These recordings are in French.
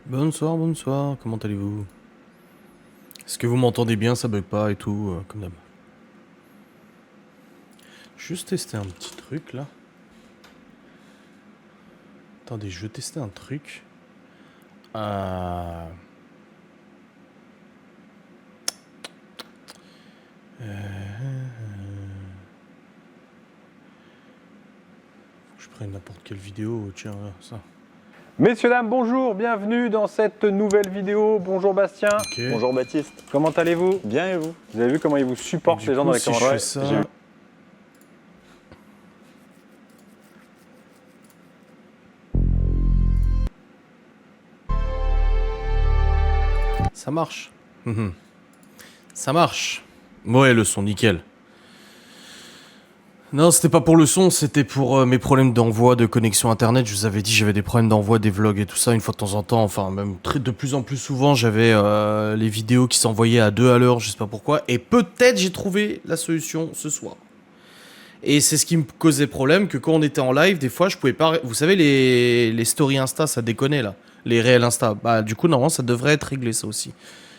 Bonsoir, comment allez-vous? Est-ce que vous m'entendez bien, ça bug pas et tout, comme d'hab? Juste tester un petit truc là. Attendez, je veux tester un truc. Euh... Faut que je prenne n'importe quelle vidéo, tiens, là, ça. Messieurs, dames, bonjour, bienvenue dans cette nouvelle vidéo. Bonjour Bastien. Ok. Bonjour Baptiste. Comment allez-vous? Bien et vous? Vous avez vu comment ils vous supportent Du les gens coup, dans les si je commentaires? fais ça... J'ai eu- Ça marche. Ça marche. Ouais, le son, nickel. Non, c'était pas pour le son, c'était pour mes problèmes d'envoi de connexion internet. Je vous avais dit, j'avais des problèmes d'envoi des vlogs et tout ça une fois de temps en temps. Enfin, même de plus en plus souvent, j'avais les vidéos qui s'envoyaient à 2 à l'heure, je sais pas pourquoi. Et peut-être j'ai trouvé la solution ce soir. Et c'est ce qui me causait problème, que quand on était en live, des fois, je pouvais pas... Vous savez, les stories Insta, ça déconnait, là. Les réels Insta. Bah, du coup, normalement, ça devrait être réglé, ça aussi.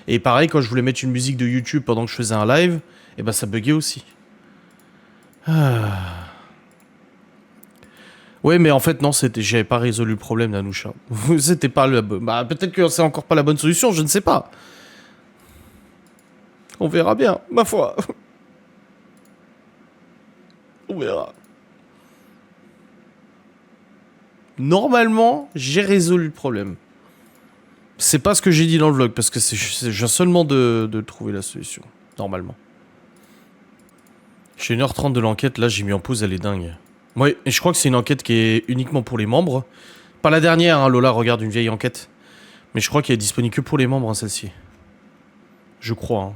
Et pareil, quand je voulais mettre une musique de YouTube pendant que je faisais un live, et bah, ça buguait aussi. Ouais, mais en fait, non, j'avais pas résolu le problème, Nanoucha. C'était pas le... Bah, peut-être que c'est encore pas la bonne solution, je ne sais pas. On verra bien, ma foi. On verra. Normalement, j'ai résolu le problème. C'est pas ce que j'ai dit dans le vlog, parce que je viens seulement de trouver la solution. Normalement. J'ai 1h30 de l'enquête, là j'ai mis en pause, elle est dingue. Ouais, et je crois que c'est une enquête qui est uniquement pour les membres. Pas la dernière, hein, Lola, regarde une vieille enquête. Mais je crois qu'elle est disponible que pour les membres, hein, celle-ci. Je crois. Hein.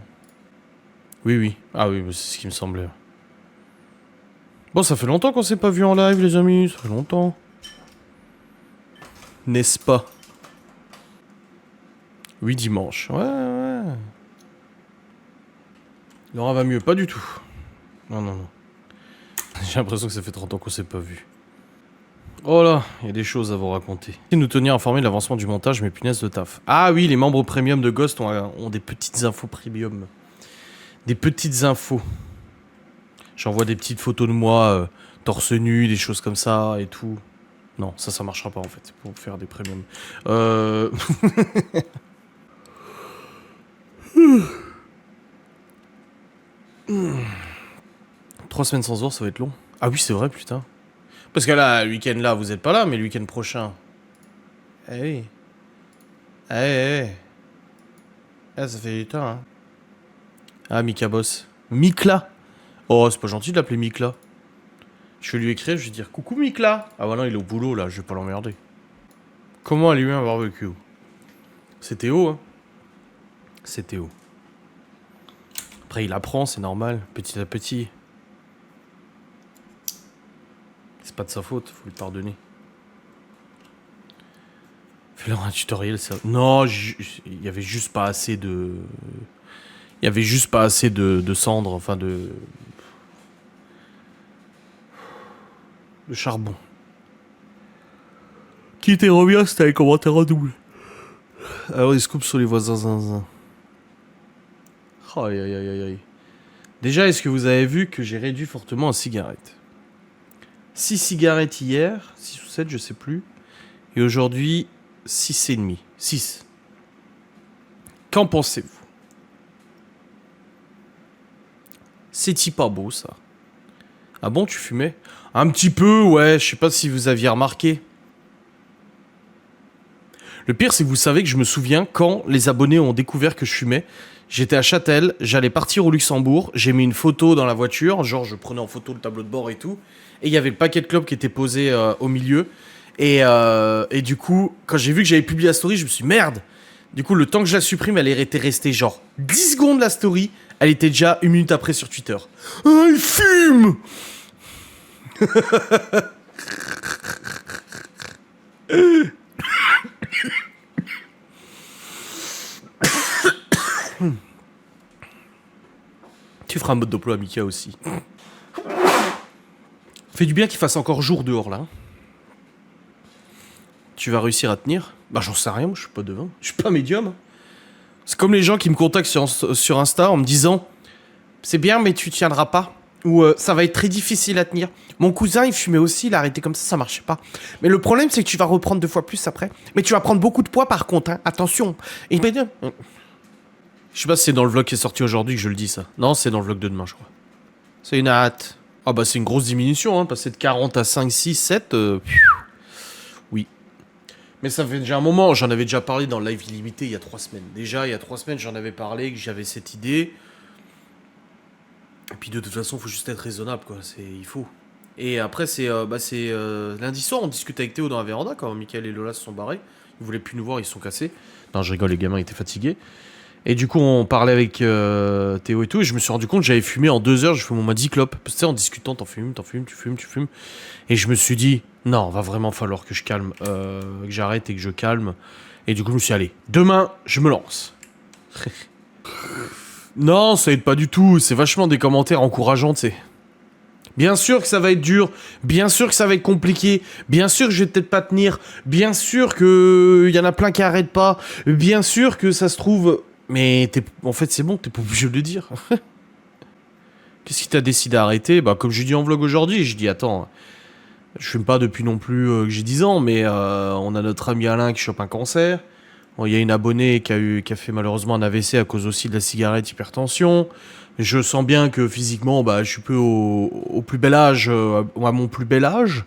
Oui. Ah oui, c'est ce qui me semblait. Bon, ça fait longtemps qu'on s'est pas vu en live, les amis. Ça fait longtemps. N'est-ce pas? Oui, dimanche. Ouais. Laura va mieux, pas du tout. Non. J'ai l'impression que ça fait 30 ans qu'on s'est pas vu. Oh là, il y a des choses à vous raconter. Nous tenir informés de l'avancement du montage, mais punaise de taf. Ah oui, les membres premium de Ghost ont des petites infos premium. Des petites infos. J'envoie des petites photos de moi, torse nu, des choses comme ça et tout. Non, ça marchera pas en fait, pour faire des premiums. 3 semaines sans ours, ça va être long. Ah oui, c'est vrai, putain. Parce que là, le week-end là, vous êtes pas là, mais le week-end prochain... Eh oui. Ah, ça fait du temps, hein. Ah, Mika Boss. Mikla. Oh, c'est pas gentil de l'appeler Mikla. Je vais lui écrire, je vais dire coucou Mikla. Ah bah non, il est au boulot là, je vais pas l'emmerder. Comment allumer un barbecue? C'est Théo, hein. C'est Théo. Après, il apprend, c'est normal, petit à petit. C'est pas de sa faute, faut lui pardonner. Fais-leur un tutoriel, ça. Non, il y avait juste pas assez de... Il y avait juste pas assez de cendres, enfin de charbon. Qui était revient, c'était un commentaire en double. Alors, il se coupe sur les voisins zinzin. Aïe. Déjà, est-ce que vous avez vu que j'ai réduit fortement en cigarettes? 6 cigarettes hier, 6 ou 7, je sais plus. Et aujourd'hui, 6,5. 6. Qu'en pensez-vous? C'est-il pas beau, ça? Ah bon, tu fumais? Un petit peu, ouais, je sais pas si vous aviez remarqué. Le pire, c'est que vous savez que je me souviens quand les abonnés ont découvert que je fumais. J'étais à Châtel, j'allais partir au Luxembourg, j'ai mis une photo dans la voiture, genre je prenais en photo le tableau de bord et tout, et il y avait le paquet de clopes qui était posé au milieu. Et du coup, quand j'ai vu que j'avais publié la story, je me suis dit, merde. Du coup, le temps que je la supprime, elle était restée genre 10 secondes la story, elle était déjà 1 minute après sur Twitter. Ah, il fume. Tu feras un mode d'emploi à Mika aussi. Fait du bien qu'il fasse encore jour dehors là. tu vas réussir à tenir? Bah j'en sais rien, moi je suis pas devin. Je suis pas médium. Hein. C'est comme les gens qui me contactent sur Insta en me disant c'est bien mais tu tiendras pas. Ou ça va être très difficile à tenir. Mon cousin il fumait aussi, il a arrêté comme ça marchait pas. Mais le problème c'est que tu vas reprendre 2 fois plus après. Mais tu vas prendre beaucoup de poids par contre, hein. Attention. Et il m'a dit... Je sais pas si c'est dans le vlog qui est sorti aujourd'hui que je le dis ça. Non, c'est dans le vlog de demain je crois. C'est une hâte. Ah bah c'est une grosse diminution, hein, passer de 40 à 5, 6, 7... Oui. Mais ça fait déjà un moment, j'en avais déjà parlé dans le live illimité il y a 3 semaines. Déjà, il y a 3 semaines, j'en avais parlé, que j'avais cette idée. Et puis de toute façon, il faut juste être raisonnable, quoi. Il faut. Et après, lundi soir, on discute avec Théo dans la véranda, quand Mickaël et Lola se sont barrés. Ils voulaient plus nous voir, ils se sont cassés. Non, je rigole, les gamins étaient fatigués. Et du coup, on parlait avec Théo et tout, et je me suis rendu compte que j'avais fumé en 2 heures, je fumé au moins 10 clopes. Parce que tu sais, en discutant, t'en fumes, tu fumes. Et je me suis dit, non, va vraiment falloir que je calme, que j'arrête et que je calme. Et du coup, je me suis dit, allez, demain, je me lance. Non, ça aide pas du tout, c'est vachement des commentaires encourageants, tu sais. Bien sûr que ça va être dur, bien sûr que ça va être compliqué, bien sûr que je vais peut-être pas tenir, bien sûr que y en a plein qui arrêtent pas, bien sûr que ça se trouve... Mais en fait, c'est bon, t'es pas obligé de le dire. Qu'est-ce qui t'a décidé d'arrêter? Bah, comme je dis en vlog aujourd'hui, je dis, attends, je fume pas depuis non plus que j'ai 10 ans, mais on a notre ami Alain qui chope un cancer. Bon, y a une abonnée qui a fait malheureusement un AVC à cause aussi de la cigarette, hypertension. Je sens bien que physiquement, bah, je suis peu au plus bel âge, à mon plus bel âge.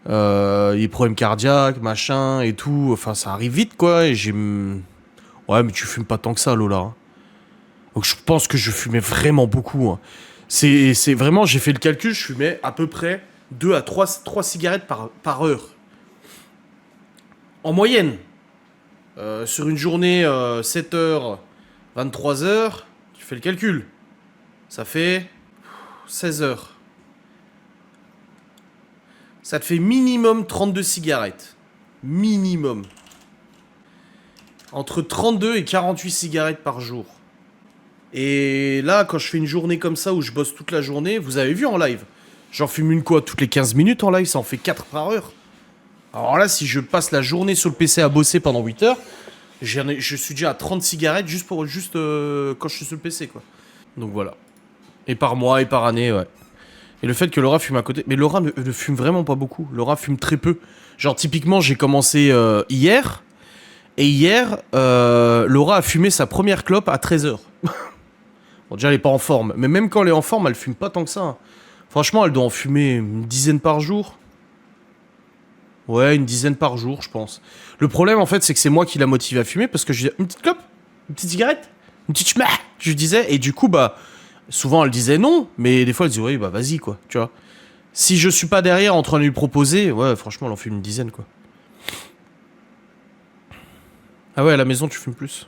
Il y a des problèmes cardiaques, machin, et tout. Enfin, ça arrive vite, quoi, et j'ai... Ouais, mais tu fumes pas tant que ça, Lola. Hein. Donc je pense que je fumais vraiment beaucoup. Hein. C'est vraiment, j'ai fait le calcul, je fumais à peu près 2 à 3 cigarettes par heure. En moyenne. Sur une journée, 7 heures, 23 heures, tu fais le calcul. Ça fait 16 heures. Ça te fait minimum 32 cigarettes. Minimum. Entre 32 et 48 cigarettes par jour. Et là, quand je fais une journée comme ça où je bosse toute la journée, vous avez vu en live, j'en fume une quoi toutes les 15 minutes en live, ça en fait 4 par heure. Alors là, si je passe la journée sur le PC à bosser pendant 8 heures, je suis déjà à 30 cigarettes juste quand je suis sur le PC, quoi. Donc voilà. Et par mois et par année, ouais. Et le fait que Laura fume à côté... Mais Laura ne fume vraiment pas beaucoup. Laura fume très peu. Genre, typiquement, j'ai commencé hier... Et hier, Laura a fumé sa première clope à 13h. Bon, déjà, elle est pas en forme. Mais même quand elle est en forme, elle fume pas tant que ça. Hein. Franchement, elle doit en fumer une dizaine par jour. Ouais, une dizaine par jour, je pense. Le problème, en fait, c'est que c'est moi qui la motive à fumer parce que je disais, une petite clope? Une petite cigarette? Une petite schmah? Je disais, et du coup, bah, souvent, elle disait non. Mais des fois, elle disait, oui, bah, vas-y, quoi, tu vois. Si je suis pas derrière en train de lui proposer, ouais, franchement, elle en fume une dizaine, quoi. Ah ouais, à la maison, tu fumes plus.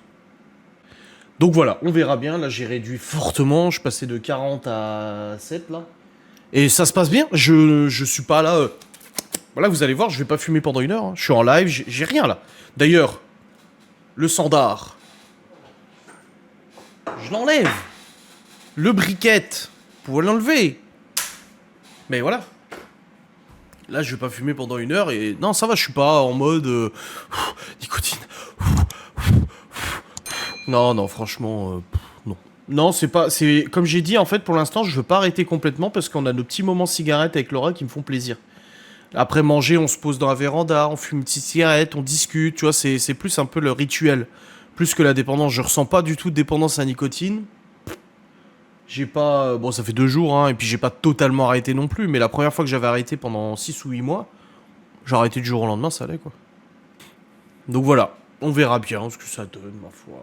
Donc voilà, on verra bien. Là, j'ai réduit fortement. Je passais de 40 à 7, là. Et ça se passe bien. Je suis pas là... Voilà, vous allez voir, je vais pas fumer pendant 1 heure. Hein. Je suis en live, j'ai rien, là. D'ailleurs, le sandar. Je l'enlève. Le briquette. Vous pouvez l'enlever. Mais voilà. Là, je vais pas fumer pendant 1 heure et... Non, ça va, je suis pas en mode... nicotine. Non, non, franchement, non. Non, c'est pas... Comme j'ai dit, en fait, pour l'instant, je veux pas arrêter complètement parce qu'on a nos petits moments cigarettes avec Laura qui me font plaisir. Après manger, on se pose dans la véranda, on fume une petite cigarette, on discute, tu vois, c'est plus un peu le rituel. Plus que la dépendance. Je ressens pas du tout de dépendance à la nicotine. J'ai pas... Bon, ça fait 2 jours, hein, et puis j'ai pas totalement arrêté non plus, mais la première fois que j'avais arrêté pendant 6 ou 8 mois, j'ai arrêté du jour au lendemain, ça allait, quoi. Donc voilà, on verra bien ce que ça donne, ma foi.